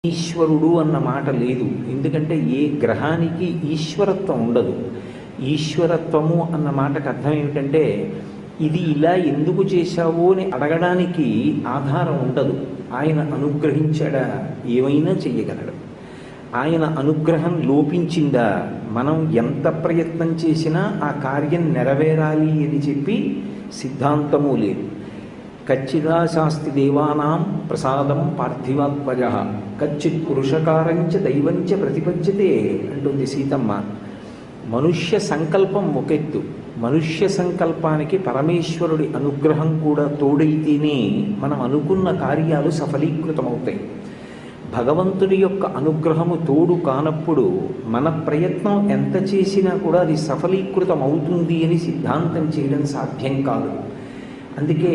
ఈశ్వరుడు అన్న మాట లేదు. ఎందుకంటే ఏ గ్రహానికి ఈశ్వరత్వం ఉండదు. ఈశ్వరత్వము అన్న మాటకు అర్థం ఏమిటంటే ఇది ఇలా ఎందుకు చేశావు అని అడగడానికి ఆధారం ఉండదు. ఆయన అనుగ్రహించాడా, ఏమైనా చెయ్యగలడు. ఆయన అనుగ్రహం లోపించిందా, మనం ఎంత ప్రయత్నం చేసినా ఆ కార్యం నెరవేరాలి అని చెప్పి సిద్ధాంతము లేదు. కచ్చిదా శాస్తి దేవానాం ప్రసాదం పార్థివాత్మజ కచ్చిత్ పురుషకారంచ దైవంచ ప్రతిపద్యతే అంటుంది సీతమ్మ. మనుష్య సంకల్పం ఒకెత్తు, మనుష్య సంకల్పానికి పరమేశ్వరుడి అనుగ్రహం కూడా తోడైతేనే మనం అనుకున్న కార్యాలు సఫలీకృతమవుతాయి. భగవంతుడి యొక్క అనుగ్రహము తోడు కానప్పుడు మన ప్రయత్నం ఎంత చేసినా కూడా అది సఫలీకృతం అవుతుంది అని సిద్ధాంతం చేయడం సాధ్యం కాదు. అందుకే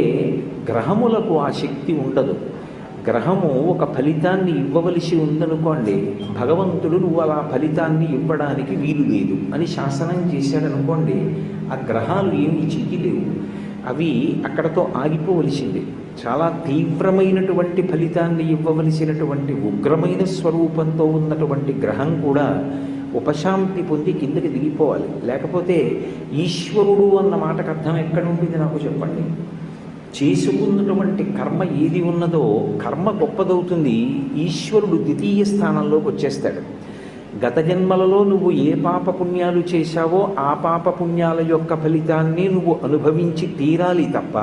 గ్రహములకు ఆ శక్తి ఉండదు. గ్రహము ఒక ఫలితాన్ని ఇవ్వవలసి ఉందనుకోండి, భగవంతుడు నువ్వు అలా ఫలితాన్ని ఇవ్వడానికి వీలు లేదు అని శాసనం చేశాడనుకోండి, ఆ గ్రహాలు ఏమీ చెయ్యలేవు. అవి అక్కడతో ఆగిపోవలసిందే. చాలా తీవ్రమైనటువంటి ఫలితాన్ని ఇవ్వవలసినటువంటి ఉగ్రమైన స్వరూపంతో ఉన్నటువంటి గ్రహం కూడా ఉపశాంతి పొంది కిందకి దిగిపోవాలి. లేకపోతే ఈశ్వరుడు అన్న మాటకు అర్థం ఎక్కడ ఉంటుంది నాకు చెప్పండి. చేసుకున్నటువంటి కర్మ ఏది ఉన్నదో కర్మ గొప్పదవుతుంది, ఈశ్వరుడు ద్వితీయ స్థానంలోకి వచ్చేస్తాడు. గత జన్మలలో నువ్వు ఏ పాప పుణ్యాలు చేశావో ఆ పాప పుణ్యాల యొక్క ఫలితాన్ని నువ్వు అనుభవించి తీరాలి తప్ప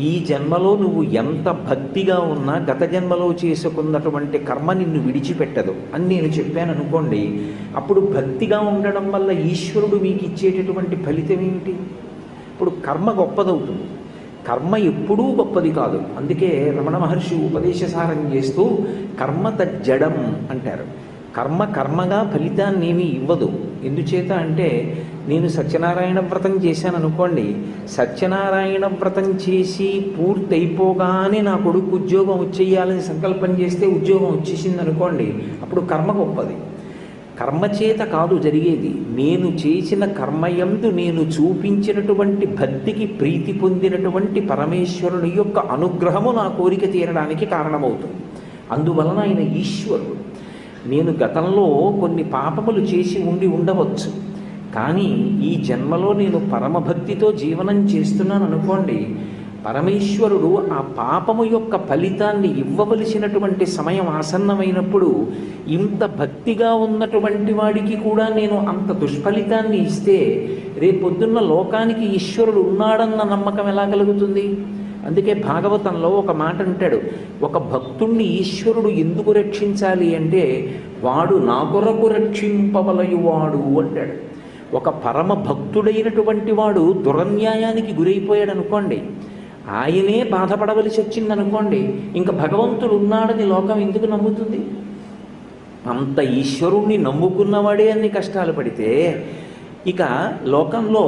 ఈ జన్మలో నువ్వు ఎంత భక్తిగా ఉన్నా గత జన్మలో చేసుకున్నటువంటి కర్మ నిన్ను విడిచిపెట్టదు అని నేను చెప్పాను అనుకోండి. అప్పుడు భక్తిగా ఉండడం వల్ల ఈశ్వరుడు మీకు ఇచ్చేటటువంటి ఫలితం ఏమిటి? ఇప్పుడు కర్మ గొప్పదవుతుంది. కర్మ ఎప్పుడూ గొప్పది కాదు. అందుకే రమణ మహర్షి ఉపదేశసారం చేస్తూ కర్మ తజ్జడం అంటారు. కర్మ కర్మగా ఫలితాన్ని ఏమీ ఇవ్వదు. ఎందుచేత అంటే నేను సత్యనారాయణ వ్రతం చేశాను అనుకోండి, సత్యనారాయణ వ్రతం చేసి పూర్తయిపోగానే నా కొడుకు ఉద్యోగం వచ్చేయాలని సంకల్పం చేస్తే ఉద్యోగం వచ్చేసింది అనుకోండి, అప్పుడు కర్మ గొప్పది. కర్మచేత కాదు జరిగేది, నేను చేసిన కర్మయందు నేను చూపించినటువంటి భక్తికి ప్రీతి పొందినటువంటి పరమేశ్వరుని యొక్క అనుగ్రహము నా కోరిక తీరడానికి కారణమవుతుంది. అందువలన ఆయన ఈశ్వరుడు. నేను గతంలో కొన్ని పాపములు చేసి ఉండవచ్చు, కానీ ఈ జన్మలో నేను పరమభక్తితో జీవనం చేస్తున్నాను అనుకోండి, పరమేశ్వరుడు ఆ పాపము యొక్క ఫలితాన్ని ఇవ్వవలసినటువంటి సమయం ఆసన్నమైనప్పుడు ఇంత భక్తిగా ఉన్నటువంటి వాడికి కూడా నేను అంత దుష్ఫలితాన్ని ఇస్తే రేపొద్దున్న లోకానికి ఈశ్వరుడు ఉన్నాడన్న నమ్మకం ఎలా కలుగుతుంది? అందుకే భాగవతంలో ఒక మాట అంటాడు, ఒక భక్తుణ్ణి ఈశ్వరుడు ఎందుకు రక్షించాలి అంటే వాడు నా కొరకు రక్షింపవలయువాడు అంటాడు. ఒక పరమ భక్తుడైనటువంటి వాడు దురన్యాయానికి గురైపోయాడు అనుకోండి, ఆయనే బాధపడవలసి వచ్చిందనుకోండి, ఇంకా భగవంతుడు ఉన్నాడని లోకం ఎందుకు నమ్ముతుంది? అంత ఈశ్వరుణ్ణి నమ్ముకున్నవాడే అన్ని కష్టాలు పడితే ఇక లోకంలో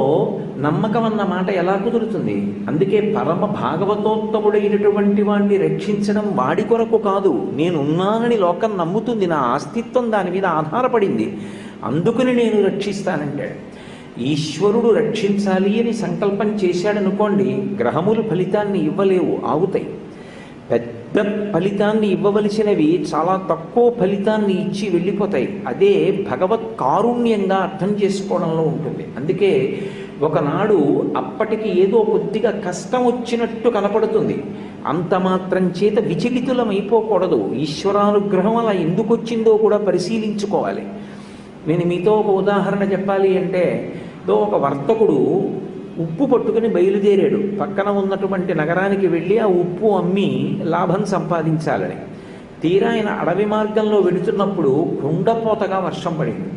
నమ్మకం అన్న మాట ఎలా కుదురుతుంది? అందుకే పరమ భాగవతోత్తముడైనటువంటి వాడిని రక్షించడం వాడి కొరకు కాదు, నేనున్నానని లోకం నమ్ముతుంది, నా అస్తిత్వం దాని మీద ఆధారపడింది, అందుకని నేను రక్షిస్తానంటాడు. ఈశ్వరుడు రక్షించాలి అని సంకల్పం చేశాడనుకోండి, గ్రహములు ఫలితాన్ని ఇవ్వలేవు, ఆగుతాయి. పెద్ద ఫలితాన్ని ఇవ్వవలసినవి చాలా తక్కువ ఫలితాన్ని ఇచ్చి వెళ్ళిపోతాయి. అదే భగవత్ కారుణ్యంగా అర్థం చేసుకోవడంలో ఉంటుంది. అందుకే ఒకనాడు అప్పటికి ఏదో కొద్దిగా కష్టం వచ్చినట్టు కనపడుతుంది, అంత మాత్రం చేత విచలితులమైపోకూడదు. ఈశ్వరానుగ్రహం అలా ఎందుకు వచ్చిందో కూడా పరిశీలించుకోవాలి. నేను మీతో ఒక ఉదాహరణ చెప్పాలి అంటే, ఒక వర్తకుడు ఉప్పు పట్టుకుని బయలుదేరాడు. పక్కన ఉన్నటువంటి నగరానికి వెళ్ళి ఆ ఉప్పు అమ్మి లాభం సంపాదించాలని. తీరా ఆయన అడవి మార్గంలో వెళుతున్నప్పుడు కుండపోతగా వర్షం పడింది.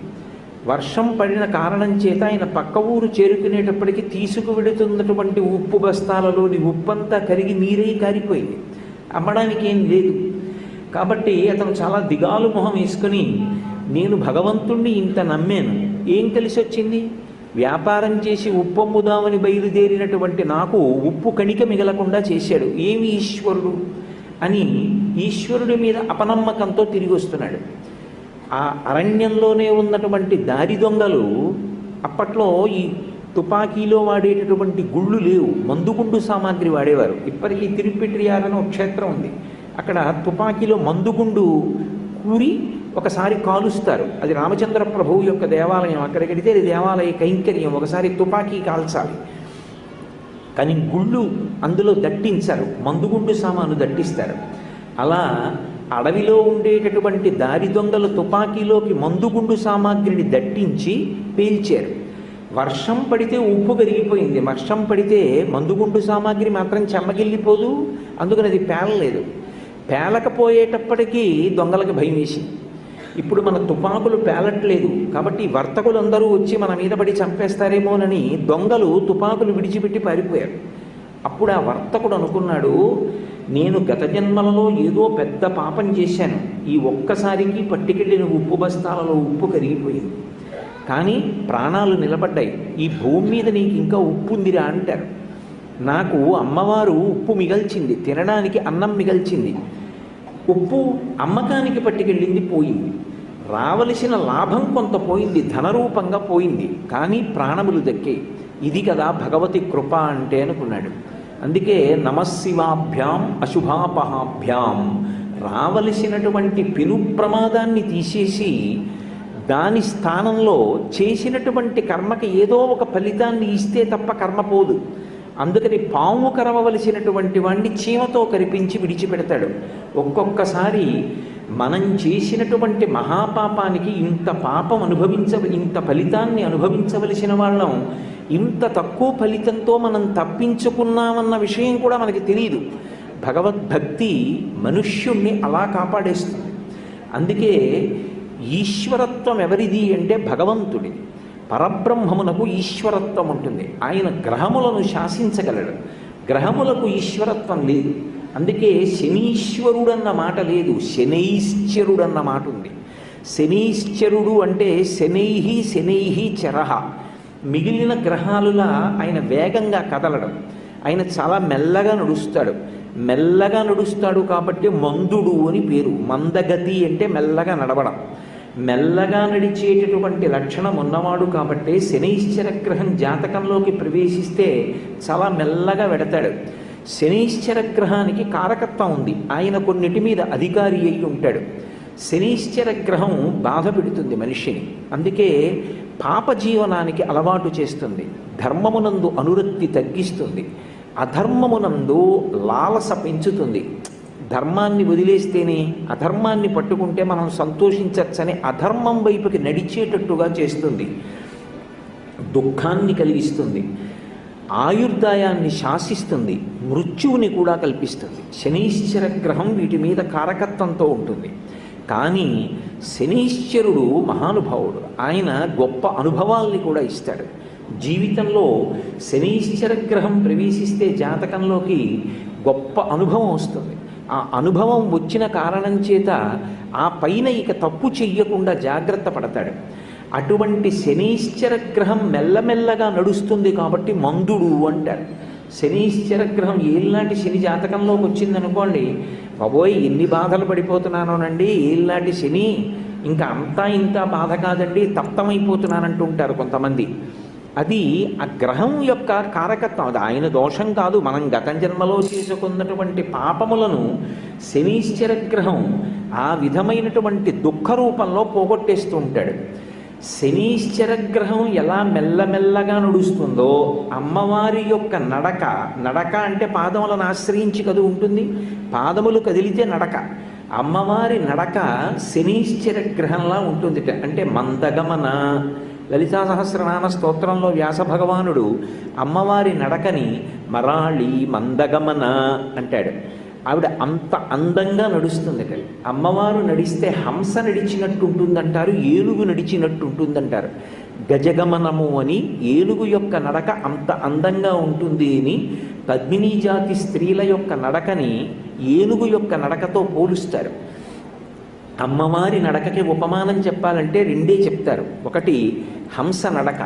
వర్షం పడిన కారణం చేత ఆయన పక్క ఊరు చేరుకునేటప్పటికీ తీసుకువెడుతున్నటువంటి ఉప్పు బస్తాలలోని ఉప్పంతా కరిగి నీరై కారిపోయింది, అమ్మడానికి ఏం లేదు. కాబట్టి అతను చాలా దిగాలు మొహం వేసుకుని, నేను భగవంతుణ్ణి ఇంత నమ్మాను, ఏం కలిసి వచ్చింది? వ్యాపారం చేసి ఉప్పు అమ్ముదామని బయలుదేరినటువంటి నాకు ఉప్పు కణిక మిగలకుండా చేశాడు, ఏమి ఈశ్వరుడు అని ఈశ్వరుడి మీద అపనమ్మకంతో తిరిగి వస్తున్నాడు. ఆ అరణ్యంలోనే ఉన్నటువంటి దారి దొంగలు అప్పట్లో ఈ తుపాకీలో వాడేటటువంటి గుళ్ళు లేవు, మందుగుండు సామాగ్రి వాడేవారు. ఇప్పటికీ తిరుప్పిట్రియార్ అని ఒక క్షేత్రం ఉంది, అక్కడ తుపాకీలో మందుగుండు కూరి ఒకసారి కాలుస్తారు. అది రామచంద్ర ప్రభువు యొక్క దేవాలయం, అక్కడికి వెడితే అది దేవాలయ కైంకర్యం. ఒకసారి తుపాకీ కాల్చాలి, కానీ గుళ్ళు అందులో దట్టించరు, మందుగుండు సామాను దట్టిస్తారు. అలా అడవిలో ఉండేటటువంటి దారి దొంగలు తుపాకీలోకి మందుగుండు సామాగ్రిని దట్టించి పేల్చారు. వర్షం పడితే ఉప్పు కరిగిపోయింది, వర్షం పడితే మందుగుండు సామాగ్రి మాత్రం చెమ్మగిల్లిపోదు, అందుకని అది పేలలేదు. పేలకపోయేటప్పటికీ దొంగలకు భయం వేసింది. ఇప్పుడు మన తుపాకులు పేలట్లేదు కాబట్టి వర్తకులందరూ వచ్చి మన మీద పడి చంపేస్తారేమోనని దొంగలు తుపాకులు విడిచిపెట్టి పారిపోయారు. అప్పుడు ఆ వర్తకుడు అనుకున్నాడు, నేను గత జన్మలలో ఏదో పెద్ద పాపం చేశాను, ఈ ఒక్కసారికి పట్టుకెళ్ళిన ఉప్పు బస్తాలలో ఉప్పు కరిగిపోయింది, కానీ ప్రాణాలు నిలబడ్డాయి, ఈ భూమి మీద నీకు ఇంకా ఉప్పు ఉందిరా అంటారు. నాకు అమ్మవారు ఉప్పు మిగల్చింది, తినడానికి అన్నం మిగల్చింది, ఉప్పు అమ్మకానికి పట్టుకెళ్ళింది పోయింది, రావలసిన లాభం కొంత పోయింది, ధనరూపంగా పోయింది, కానీ ప్రాణములు దక్కే. ఇది కదా భగవతి కృప అంటే అనుకున్నాడు. అందుకే నమశివాభ్యాం అశుభాపహాభ్యాం, రావలసినటువంటి పెను ప్రమాదాన్ని తీసేసి దాని స్థానంలో చేసినటువంటి కర్మకి ఏదో ఒక ఫలితాన్ని ఇస్తే తప్ప కర్మ పోదు. అందుకని పాము కరవలసినటువంటి వాడిని చీమతో కరిపించి విడిచిపెడతాడు. ఒక్కొక్కసారి మనం చేసినటువంటి మహాపాపానికి ఇంత పాపం ఇంత ఫలితాన్ని అనుభవించవలసిన వాళ్ళం ఇంత తక్కువ ఫలితంతో మనం తప్పించుకున్నామన్న విషయం కూడా మనకి తెలియదు. భగవద్భక్తి మనుష్యుణ్ణి అలా కాపాడేస్తుంది. అందుకే ఈశ్వరత్వం ఎవరిది అంటే భగవంతుడిది. పరబ్రహ్మమునకు ఈశ్వరత్వం ఉంటుంది. ఆయన గ్రహములను శాసించగలడు, గ్రహములకు ఈశ్వరత్వం లేదు. అందుకే శనీశ్వరుడన్న మాట లేదు, శనైశ్చరుడన్న మాట ఉంది. శనైశ్చరుడు అంటే శనైహి శనైహి చరహ, మిగిలిన గ్రహాలులా ఆయన వేగంగా కదలడం, ఆయన చాలా మెల్లగా నడుస్తాడు. మెల్లగా నడుస్తాడు కాబట్టి మందుడు అని పేరు. మందగతి అంటే మెల్లగా నడవడం. మెల్లగా నడిచేటటువంటి లక్షణం ఉన్నవాడు కాబట్టి శనైశ్చర గ్రహం జాతకంలోకి ప్రవేశిస్తే చాలా మెల్లగా వెడతాడు. శనైశ్చర గ్రహానికి కారకత్వం ఉంది, ఆయన కొన్నిటి మీద అధికారి అయి ఉంటాడు. శనైశ్చర గ్రహం బాధ పెడుతుంది మనిషిని, అందుకే పాప జీవనానికి అలవాటు చేస్తుంది, ధర్మమునందు అనురక్తి తగ్గిస్తుంది, అధర్మమునందు లాలస పెంచుతుంది. ధర్మాన్ని వదిలేస్తేనే అధర్మాన్ని పట్టుకుంటే మనం సంతోషించచ్చని అధర్మం వైపుకి నడిచేటట్టుగా చేస్తుంది, దుఃఖాన్ని కలిగిస్తుంది, ఆయుర్దాయాన్ని శాసిస్తుంది, మృత్యువుని కూడా కల్పిస్తుంది. శనీశ్చర గ్రహం వీటి మీద కారకత్వంతో ఉంటుంది. కానీ శనీశ్వరుడు మహానుభావుడు, ఆయన గొప్ప అనుభవాల్ని కూడా ఇస్తాడు. జీవితంలో శనీశ్చర గ్రహం ప్రవేశిస్తే జాతకంలోకి గొప్ప అనుభవం వస్తుంది. ఆ అనుభవం వచ్చిన కారణం చేత ఆ పైన ఇక తప్పు చెయ్యకుండా జాగ్రత్త పడతాడు. అటువంటి శనీశ్చర గ్రహం మెల్లమెల్లగా నడుస్తుంది కాబట్టి మందుడు అంటారు. శనీశ్చర గ్రహం ఏళ్ళనాటి శని జాతకంలోకి వచ్చిందనుకోండి, బాబోయ్ ఎన్ని బాధలు పడిపోతున్నానోనండి, ఏళ్ళనాటి శని ఇంకా అంతా ఇంత బాధ కాదండి, తప్తమైపోతున్నానంటుంటారు కొంతమంది. అది ఆ గ్రహం యొక్క కారకత్వం, అది ఆయన దోషం కాదు. మనం గత జన్మలో చేసుకున్నటువంటి పాపములను శనీశ్చర గ్రహం ఆ విధమైనటువంటి దుఃఖ రూపంలో పోగొట్టేస్తూ ఉంటాడు. శనీశ్చర గ్రహం ఎలా మెల్లమెల్లగా నడుస్తుందో అమ్మవారి యొక్క నడక అంటే పాదములను ఆశ్రయించి కదు ఉంటుంది, పాదములు కదిలితే నడక. అమ్మవారి నడక శనీశ్చర గ్రహంలా ఉంటుంది, అంటే మందగమన. లలితా సహస్రనామ స్తోత్రంలో వ్యాస భగవానుడు అమ్మవారి నడకని మరాళి మందగమన అంటాడు. ఆవిడ అంత అందంగా నడుస్తుంది. అమ్మవారు నడిస్తే హంస నడిచినట్టు ఉంటుందంటారు, ఏనుగు నడిచినట్టు ఉంటుందంటారు. గజగమనము అని ఏనుగు యొక్క నడక అంత అందంగా ఉంటుంది అని పద్మినీ జాతి స్త్రీల యొక్క నడకని ఏనుగు యొక్క నడకతో పోలుస్తారు. అమ్మవారి నడకకి ఉపమానం చెప్పాలంటే రెండే చెప్తారు, ఒకటి హంస నడక,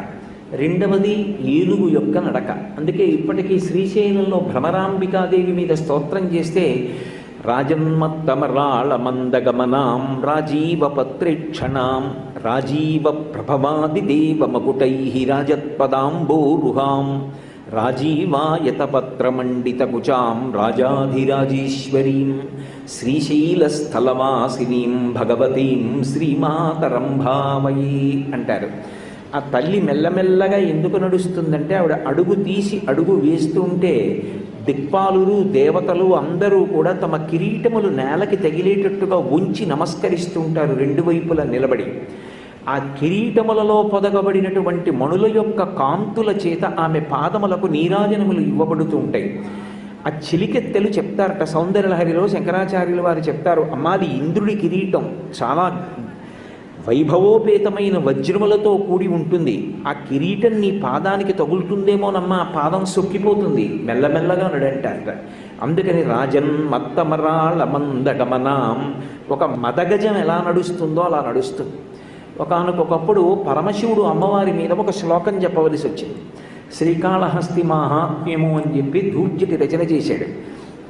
రెండవది ఏనుగు యొక్క నడక. అందుకే ఇప్పటికీ శ్రీశైలంలో భ్రమరాంబికాదేవి మీద స్తోత్రం చేస్తే రాజన్మత్తమరాళ మందగమనాం రాజీవ పత్రేక్షణాం రాజీవ ప్రభవాది దేవమకుటై రాజత్పదాంబోరుహాం రాజీవాయతపత్రమండితకుచాం రాజాధిరాజేశ్వరీం శ్రీశైలస్థలవాసినీం భగవతీం శ్రీమాతరం భావయే అంటారు. ఆ తల్లి మెల్లమెల్లగా ఎందుకు నడుస్తుందంటే ఆవిడ అడుగు తీసి అడుగు వేస్తుంటే దిక్పాలురు దేవతలు అందరూ కూడా తమ కిరీటములు నేలకి తగిలేటట్టుగా ఉంచి నమస్కరిస్తూ ఉంటారు రెండు వైపులా నిలబడి. ఆ కిరీటములలో పొదగబడినటువంటి మణుల యొక్క కాంతుల చేత ఆమె పాదములకు నీరాజనములు ఇవ్వబడుతూ ఉంటాయి. ఆ చిలికెత్తెలు చెప్తారట సౌందర్యలహరిలో శంకరాచార్యులు వారు చెప్తారు, అమ్మాది ఇంద్రుడి కిరీటం చాలా వైభవోపేతమైన వజ్రములతో కూడి ఉంటుంది. ఆ కిరీటం నీ పాదానికి తగులుతుందేమోనమ్మా, పాదం సొక్కిపోతుంది, మెల్లమెల్లగా నడంటారట. అందుకని రాజన్ మత్తమరాళ మందగమనాం, ఒక మదగజం ఎలా నడుస్తుందో అలా నడుస్తుంది. ఒకానొకప్పుడు పరమశివుడు అమ్మవారి మీద ఒక శ్లోకం చెప్పవలసి వచ్చింది. శ్రీకాళహస్తి మాహాత్మ్యము అని చెప్పి ధూర్జటి రచన చేశాడు.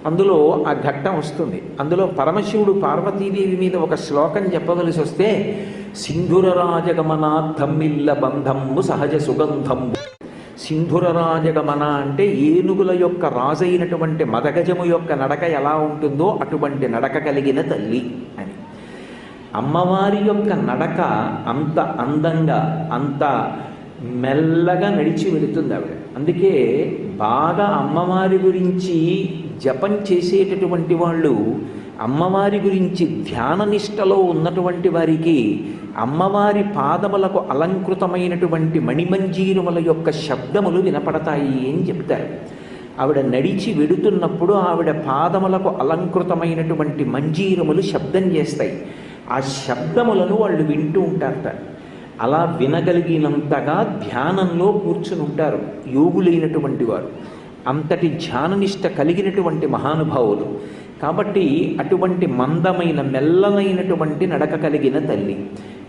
అందులో ఆ ఘట్టం వస్తుంది. అందులో పరమశివుడు పార్వతీదేవి మీద ఒక శ్లోకం చెప్పవలసి వస్తే, సింధురరాజగమనార్థమిల్ల బంధంబు సహజ సుగంధంబు. సింధురరాజగమన అంటే ఏనుగుల యొక్క రాజైనటువంటి మదగజము యొక్క నడక ఎలా ఉంటుందో అటువంటి నడక కలిగిన తల్లి అని. అమ్మవారి యొక్క నడక అంత అందంగా అంత మెల్లగా నడిచి వెళుతుంది ఆవిడ. అందుకే బాగా అమ్మవారి గురించి జపం చేసేటటువంటి వాళ్ళు, అమ్మవారి గురించి ధ్యాన నిష్టలో ఉన్నటువంటి వారికి అమ్మవారి పాదములకు అలంకృతమైనటువంటి మణిమంజీరముల యొక్క శబ్దములు వినపడతాయి అని చెప్తారు. ఆవిడ నడిచి వెడుతున్నప్పుడు ఆవిడ పాదములకు అలంకృతమైనటువంటి మంజీరములు శబ్దం చేస్తాయి. ఆ శబ్దములను వాళ్ళు వింటూ ఉంటారట. అలా వినగలిగినంతగా ధ్యానంలో కూర్చుని ఉంటారు యోగులైనటువంటి వారు, అంతటి ధ్యాననిష్ట కలిగినటువంటి మహానుభావులు. కాబట్టి అటువంటి మందమైన మెల్లనైనటువంటి నడక కలిగిన తల్లి.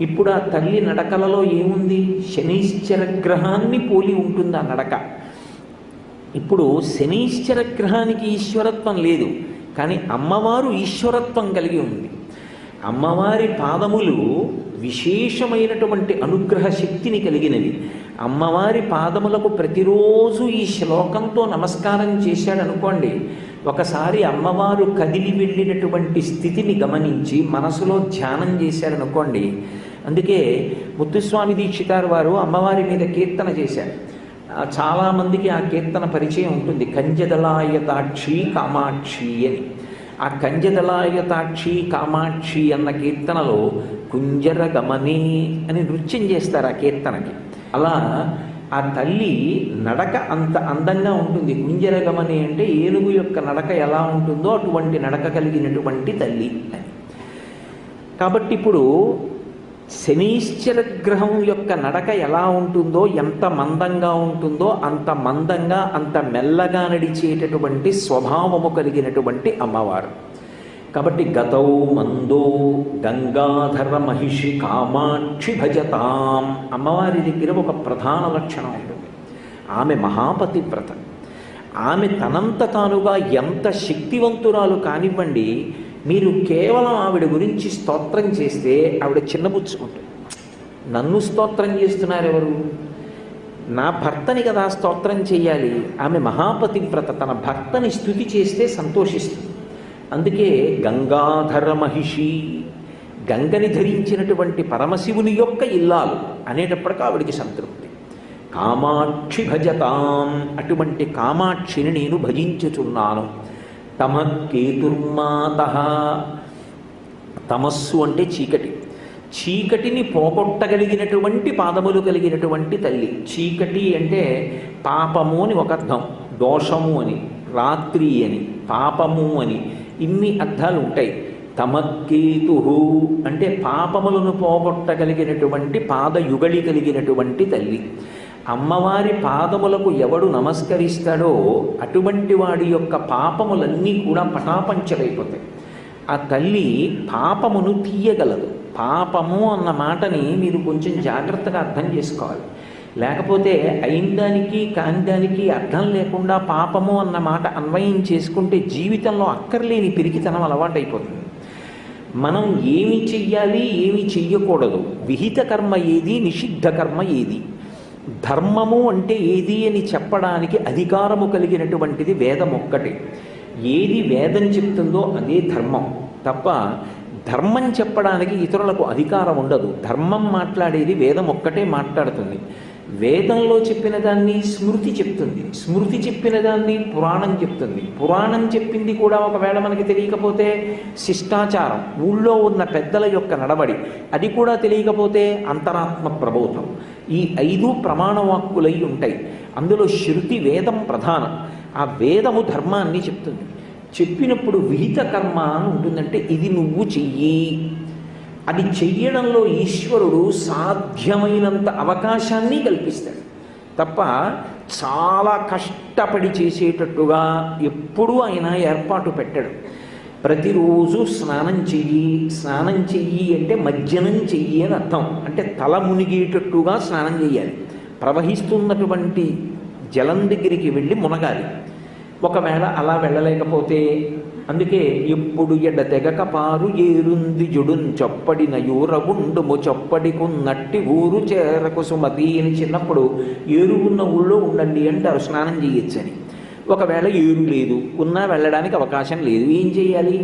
ఇప్పుడు ఆ తల్లి నడకలలో ఏముంది? శనైశ్చర గ్రహాన్ని పోలి ఉంటుంది ఆ నడక. ఇప్పుడు శనైశ్చర గ్రహానికి ఈశ్వరత్వం లేదు, కానీ అమ్మవారు ఈశ్వరత్వం కలిగి ఉంది. అమ్మవారి పాదములు విశేషమైనటువంటి అనుగ్రహ శక్తిని కలిగినవి. అమ్మవారి పాదములకు ప్రతిరోజు ఈ శ్లోకంతో నమస్కారం చేశాడనుకోండి, ఒకసారి అమ్మవారు కదిలి వెళ్ళినటువంటి స్థితిని గమనించి మనసులో ధ్యానం చేశారనుకోండి. అందుకే ముత్తుస్వామి దీక్షితారు వారు అమ్మవారి మీద కీర్తన చేశారు. చాలామందికి ఆ కీర్తన పరిచయం ఉంటుంది, కంజదలాయతాక్షి కామాక్షి అని. ఆ కంజదలాయతాక్షి కామాక్షి అన్న కీర్తనలో కుంజర గమనే అని నృత్యం చేస్తారు ఆ కీర్తనకి. అలా ఆ తల్లి నడక అంత అందంగా ఉంటుంది. కుంజర గమనే అంటే ఏనుగు యొక్క నడక ఎలా ఉంటుందో అటువంటి నడక కలిగినటువంటి తల్లి అని. కాబట్టి ఇప్పుడు శనీశ్చర గ్రహం యొక్క నడక ఎలా ఉంటుందో, ఎంత మందంగా ఉంటుందో అంత మందంగా అంత మెల్లగా నడిచేటటువంటి స్వభావము కలిగినటువంటి అమ్మవారు. కాబట్టి గతౌ మందో గంగాధర మహిషి కామాక్షి భజతాం. అమ్మవారి దగ్గర ఒక ప్రధాన లక్షణం ఉంటుంది, ఆమె మహాపతివ్రత. ఆమె తనంత తానుగా ఎంత శక్తివంతురాలు కానివ్వండి, మీరు కేవలం ఆవిడ గురించి స్తోత్రం చేస్తే ఆవిడ చిన్నబుచ్చుకుంటుంది. నన్ను స్తోత్రం చేస్తున్నారు ఎవరు? నా భర్తని కదా స్తోత్రం చేయాలి. ఆమె మహాపతివ్రత, తన భర్తని స్తుతి చేస్తే సంతోషిస్తుంది. అందుకే గంగాధర మహిషి, గంగని ధరించినటువంటి పరమశివుని యొక్క ఇల్లాలు అనేటప్పటికీ ఆవిడికి సంతృప్తి. కామాక్షి భజతాం, అటువంటి కామాక్షిని నేను భజించుచున్నాను. తమకేతుర్మాత, తమస్సు అంటే చీకటి, చీకటిని పోగొట్టగలిగినటువంటి పాదములు కలిగినటువంటి తల్లి. చీకటి అంటే పాపము అని ఒక అర్థం, దోషము అని, రాత్రి అని, పాపము అని, ఇన్ని అర్థాలు ఉంటాయి. తమకేతు అంటే పాపములను పోగొట్టగలిగినటువంటి పాదయుగళి కలిగినటువంటి తల్లి. అమ్మవారి పాదములకు ఎవడు నమస్కరిస్తాడో అటువంటి వాడి యొక్క పాపములన్నీ కూడా పటాపంచలైపోతాయి. ఆ తల్లి పాపమును తీయగలదు. పాపము అన్న మాటని మీరు కొంచెం జాగ్రత్తగా అర్థం చేసుకోవాలి. లేకపోతే అయినదానికి కానిదానికి అర్థం లేకుండా పాపము అన్న మాట అన్వయం చేసుకుంటే జీవితంలో అక్కర్లేని పిరికితనం అలవాటైపోతుంది. మనం ఏమి చెయ్యాలి, ఏమి చెయ్యకూడదు, విహిత కర్మ ఏది, నిషిద్ధ కర్మ ఏది, ధర్మము అంటే ఏది అని చెప్పడానికి అధికారము కలిగినటువంటిది వేదం ఒక్కటే. ఏది వేదం చెప్తుందో అదే ధర్మం తప్ప ధర్మం చెప్పడానికి ఇతరులకు అధికారం ఉండదు. ధర్మం మాట్లాడేది వేదం ఒక్కటే మాట్లాడుతుంది. వేదంలో చెప్పిన దాన్ని స్మృతి చెప్తుంది, స్మృతి చెప్పిన దాన్ని పురాణం చెప్తుంది, పురాణం చెప్పింది కూడా ఒకవేళ మనకి తెలియకపోతే శిష్టాచారం, ఊళ్ళో ఉన్న పెద్దల యొక్క నడవడి, అది కూడా తెలియకపోతే అంతరాత్మ ప్రబోధం. ఈ 5 ప్రమాణవాక్కులై ఉంటాయి. అందులో శృతి వేదం ప్రధానం. ఆ వేదము ధర్మాన్ని చెప్తుంది. చెప్పినప్పుడు విహిత కర్మ అని ఉంటుందంటే ఇది నువ్వు చెయ్యి. అది చెయ్యడంలో ఈశ్వరుడు సాధ్యమైనంత అవకాశాన్ని కల్పిస్తాడు తప్ప చాలా కష్టపడి చేసేటట్టుగా ఎప్పుడూ ఆయన ఏర్పాటు పెట్టాడు. ప్రతిరోజు స్నానం చెయ్యి అంటే మజ్జనం చెయ్యి అని అర్థం. అంటే తల మునిగేటట్టుగా స్నానం చేయాలి. ప్రవహిస్తున్నటువంటి జలం దగ్గరికి వెళ్ళి మునగాలి. ఒకవేళ అలా వెళ్ళలేకపోతే అందుకే ఎప్పుడు ఎడ తెగక పారు ఏరుంది జుడున్ చొప్పడిన యూరగుండుము చొప్పడికున్నట్టి ఊరు చేరకు సుమతి అని చిన్నప్పుడు ఏరు ఉన్న ఊళ్ళో ఉండండి అంటారు స్నానం చేయొచ్చని. ఒకవేళ ఏరు లేదు, ఉన్నా వెళ్ళడానికి అవకాశం లేదు, ఏం చేయాలి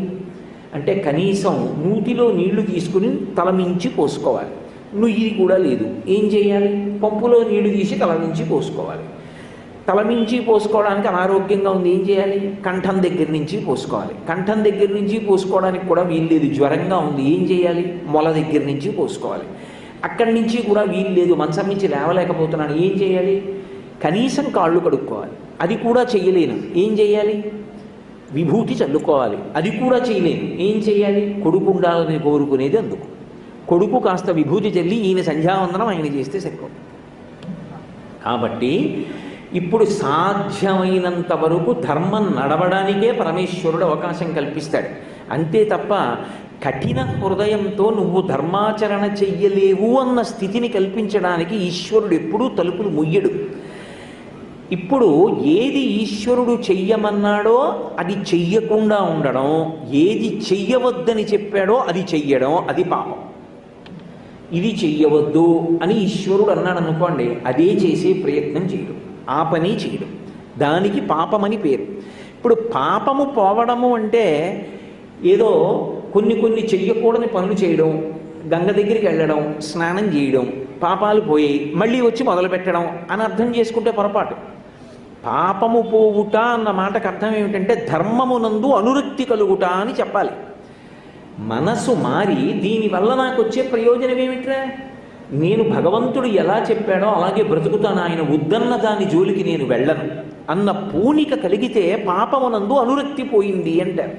అంటే కనీసం నూతిలో నీళ్లు తీసుకుని తలమించి పోసుకోవాలి. నుయ్యి కూడా లేదు, ఏం చేయాలి? పంపులో నీళ్లు తీసి తలమించి పోసుకోవాలి. తలమించి పోసుకోవడానికి అనారోగ్యంగా ఉంది, ఏం చేయాలి? కంఠం దగ్గర నుంచి పోసుకోవాలి. కంఠం దగ్గర నుంచి పోసుకోవడానికి కూడా వీలు లేదు, జ్వరంగా ఉంది, ఏం చేయాలి? మొల దగ్గర నుంచి పోసుకోవాలి. అక్కడి నుంచి కూడా వీలు లేదు, మంచం నుంచి లేవలేకపోతున్నాను, ఏం చేయాలి? కనీసం కాళ్ళు కడుక్కోవాలి. అది కూడా చెయ్యలేను, ఏం చేయాలి? విభూతి చల్లుకోవాలి. అది కూడా చేయలేను, ఏం చేయాలి? కొడుకు ఉండాలని కోరుకునేది అందుకు. కొడుకు కాస్త విభూతి చల్లి ఈయన సంధ్యావందనం ఆయన చేస్తే సరిపోతుంది. కాబట్టి ఇప్పుడు సాధ్యమైనంత వరకు ధర్మం నడవడానికే పరమేశ్వరుడు అవకాశం కల్పిస్తాడు. అంతే తప్ప కఠిన హృదయంతో నువ్వు ధర్మాచరణ చెయ్యలేవు అన్న స్థితిని కల్పించడానికి ఈశ్వరుడు ఎప్పుడూ తలుపులు ముయ్యడు. ఇప్పుడు ఏది ఈశ్వరుడు చెయ్యమన్నాడో అది చెయ్యకుండా ఉండడం, ఏది చెయ్యవద్దని చెప్పాడో అది చెయ్యడం, అది పాపం. ఇది చెయ్యవద్దు అని ఈశ్వరుడు అన్నాడు అనుకోండి, అదే చేసే ప్రయత్నం చేయడం, ఆ పని చేయడం, దానికి పాపమని పేరు. ఇప్పుడు పాపము పోవడము అంటే ఏదో కొన్ని చెయ్యకూడని పనులు చేయడం, గంగ దగ్గరికి వెళ్ళడం, స్నానం చేయడం, పాపాలు పోయి మళ్ళీ వచ్చి మొదలు పెట్టడం అని అర్థం చేసుకుంటే పొరపాటు. పాపము పోవుట అన్న మాటకు అర్థం ఏమిటంటే ధర్మమునందు అనురక్తి కలుగుట అని చెప్పాలి. మనసు మారి దీనివల్ల నాకు వచ్చే ప్రయోజనం ఏమిట్రా? నేను భగవంతుడు ఎలా చెప్పాడో అలాగే బ్రతుకుతాను, ఆయన వద్దన్న దాని జోలికి నేను వెళ్ళను అన్న పూనిక కలిగితే పాపమునందు అనురక్తి పోయింది అంటారు.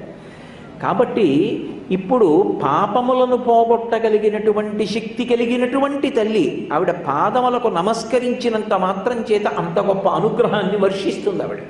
కాబట్టి ఇప్పుడు పాపములను పోగొట్టగలిగినటువంటి శక్తి కలిగినటువంటి తల్లి ఆవిడ పాదములకు నమస్కరించినంత మాత్రం చేత అంత గొప్ప అనుగ్రహాన్ని వర్షిస్తుంది ఆవిడ.